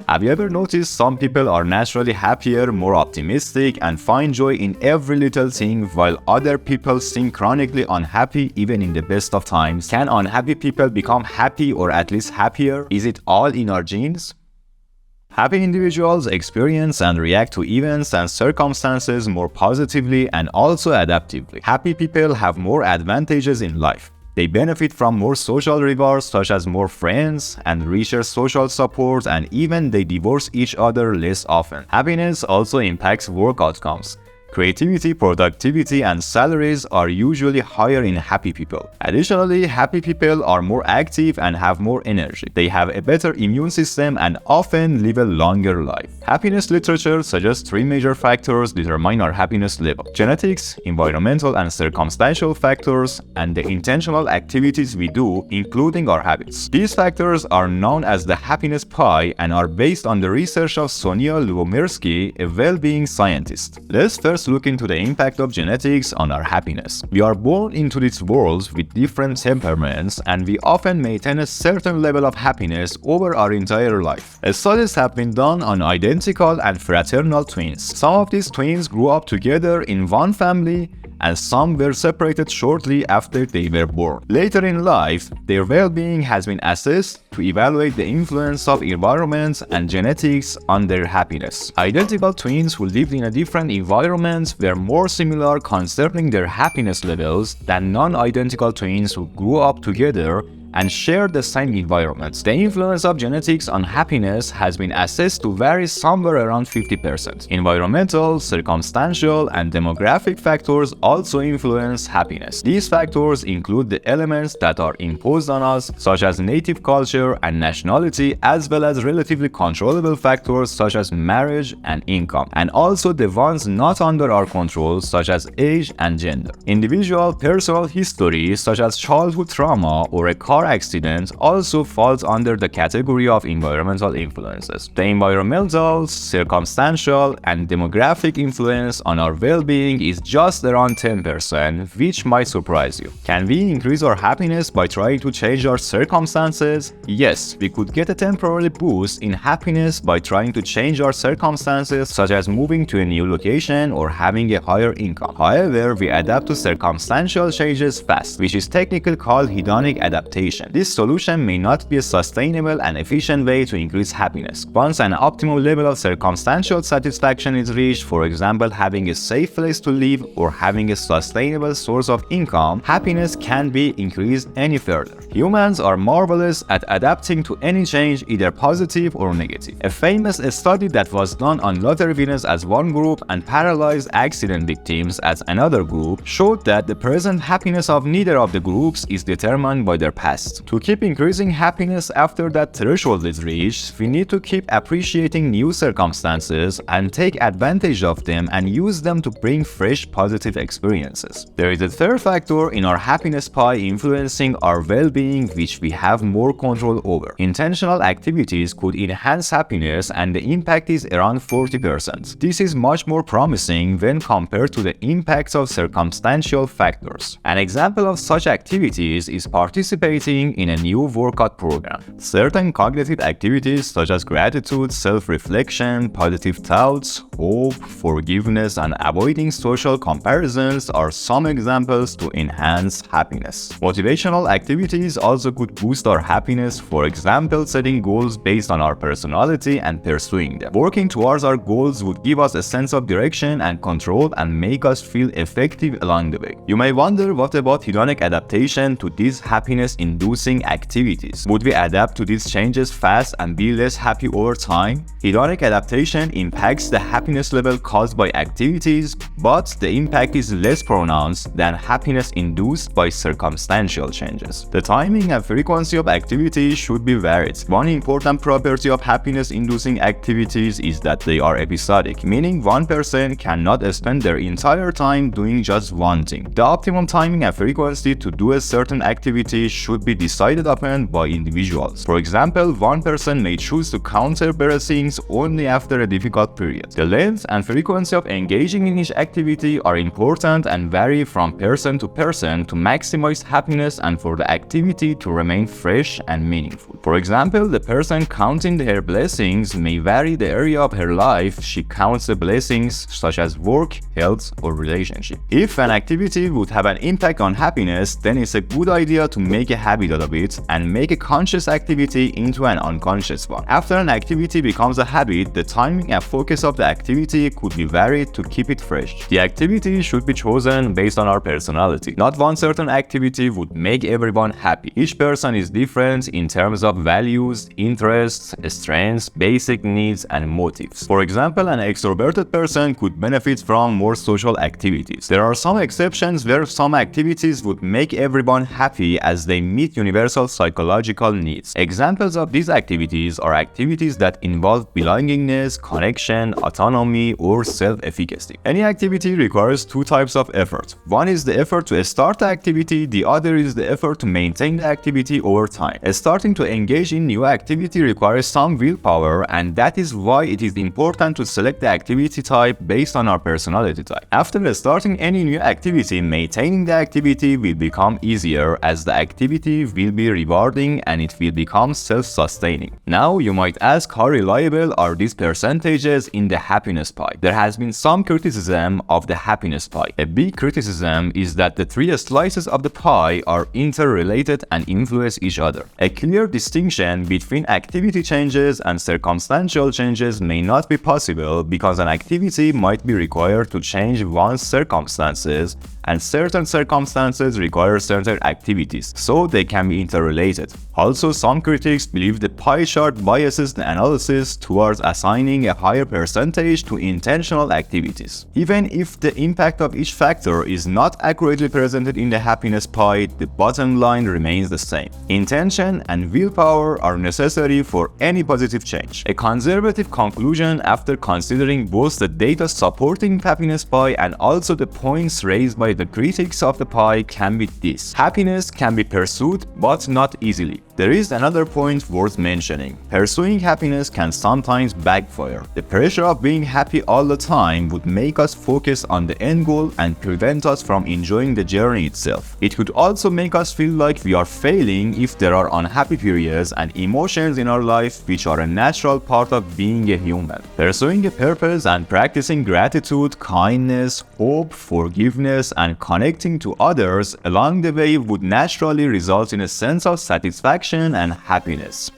Have you ever noticed some people are naturally happier, more optimistic, and find joy in every little thing, while other people seem chronically unhappy even in the best of times? Can unhappy people become happy or at least happier? Is it all in our genes? Happy individuals experience and react to events and circumstances more positively and also adaptively. Happy people have more advantages in life. They benefit from more social rewards such as more friends and richer social support, and even they divorce each other less often. Happiness also impacts work outcomes. Creativity, productivity, and salaries are usually higher in happy people. Additionally, happy people are more active and have more energy. They have a better immune system and often live a longer life. Happiness literature suggests 3 major factors determine our happiness level: genetics, environmental and circumstantial factors, and the intentional activities we do, including our habits. These factors are known as the happiness pie and are based on the research of Sonja Lyubomirsky, a well-being scientist. Let's first look into the impact of genetics on our happiness. We are born into this world with different temperaments, and we often maintain a certain level of happiness over our entire life. Studies have been done on identical and fraternal twins. Some of these twins grew up together in one family, and some were separated shortly after they were born. Later in life, their well-being has been assessed to evaluate the influence of environment and genetics on their happiness. Identical twins who lived in a different environment were more similar concerning their happiness levels than non-identical twins who grew up together and share the same environments. The influence of genetics on happiness has been assessed to vary somewhere around 50%. Environmental, circumstantial, and demographic factors also influence happiness. These factors include the elements that are imposed on us, such as native culture and nationality, as well as relatively controllable factors such as marriage and income, and also the ones not under our control, such as age and gender. Individual personal history, such as childhood trauma or a car accident, also falls under the category of environmental influences. The environmental, circumstantial, and demographic influence on our well-being is just around 10%, which might surprise you. Can we increase our happiness by trying to change our circumstances? Yes, we could get a temporary boost in happiness by trying to change our circumstances, such as moving to a new location or having a higher income. However, we adapt to circumstantial changes fast, which is technically called hedonic adaptation. This solution may not be a sustainable and efficient way to increase happiness. Once an optimal level of circumstantial satisfaction is reached, for example having a safe place to live or having a sustainable source of income, happiness can be increased any further. Humans are marvelous at adapting to any change, either positive or negative. A famous study that was done on lottery winners as one group and paralyzed accident victims as another group showed that the present happiness of neither of the groups is determined by their past. To keep increasing happiness after that threshold is reached, we need to keep appreciating new circumstances and take advantage of them and use them to bring fresh positive experiences. There is a third factor in our happiness pie influencing our well-being which we have more control over. Intentional activities could enhance happiness, and the impact is around 40%. This is much more promising when compared to the impacts of circumstantial factors. An example of such activities is participating in a new workout program. Certain cognitive activities such as gratitude, self-reflection, positive thoughts, hope, forgiveness, and avoiding social comparisons are some examples to enhance happiness. Motivational activities also could boost our happiness, for example, setting goals based on our personality and pursuing them. Working towards our goals would give us a sense of direction and control and make us feel effective along the way. You may wonder, what about hedonic adaptation to these happiness-inducing activities? Would we adapt to these changes fast and be less happy over time? Hedonic adaptation impacts the happiness level caused by activities, but the impact is less pronounced than happiness induced by circumstantial changes. The timing and frequency of activities should be varied. One important property of happiness-inducing activities is that they are episodic, meaning one person cannot spend their entire time doing just one thing. The optimum timing and frequency to do a certain activity should be decided upon by individuals. For example, one person may choose to counter blessings only after a difficult period. The length and frequency of engaging in each activity are important and vary from person to person to maximize happiness and for the activity to remain fresh and meaningful. For example, the person counting her blessings may vary the area of her life she counts the blessings, such as work, health, or relationship. If an activity would have an impact on happiness, then it's a good idea to make a habit out of it and make a conscious activity into an unconscious one. After an activity becomes a habit, the timing and focus of the activity could be varied to keep it fresh. The activity should be chosen based on our personality. Not one certain activity would make everyone happy. Each person is different in terms of values, interests, strengths, basic needs, and motives. For example, an extroverted person could benefit from more social activities. There are some exceptions where some activities would make everyone happy as they meet universal psychological needs. Examples of these activities are activities that involve belongingness, connection, autonomy, or self-efficacy. Any activity requires two types of effort. One is the effort to start the activity, the other is the effort to maintain the activity over time. Starting to engage in new activity requires some willpower, and that is why it is important to select the activity type based on our personality type. After starting any new activity, maintaining the activity will become easier as the activity will be rewarding and it will become self-sustaining. Now you might ask, how reliable are these percentages in the happiness pie? There has been some criticism of the happiness pie. A big criticism is that the three slices of the pie are interrelated and influence each other. A clear distinction between activity changes and circumstantial changes may not be possible because an activity might be required to change one's circumstances and certain circumstances require certain activities, so they can be interrelated. Also, some critics believe the pie chart biases the analysis towards assigning a higher percentage to intentional activities. Even if the impact of each factor is not accurately presented in the happiness pie, the bottom line remains the same. Intention and willpower are necessary for any positive change. A conservative conclusion after considering both the data supporting happiness pie and also the points raised by the critics of the pie can be this: happiness can be pursued, but not easily. There is another point worth mentioning. Pursuing happiness can sometimes backfire. The pressure of being happy all the time would make us focus on the end goal and prevent us from enjoying the journey itself. It could also make us feel like we are failing if there are unhappy periods and emotions in our life, which are a natural part of being a human. Pursuing a purpose and practicing gratitude, kindness, hope, forgiveness, and connecting to others along the way would naturally result in a sense of satisfaction and happiness.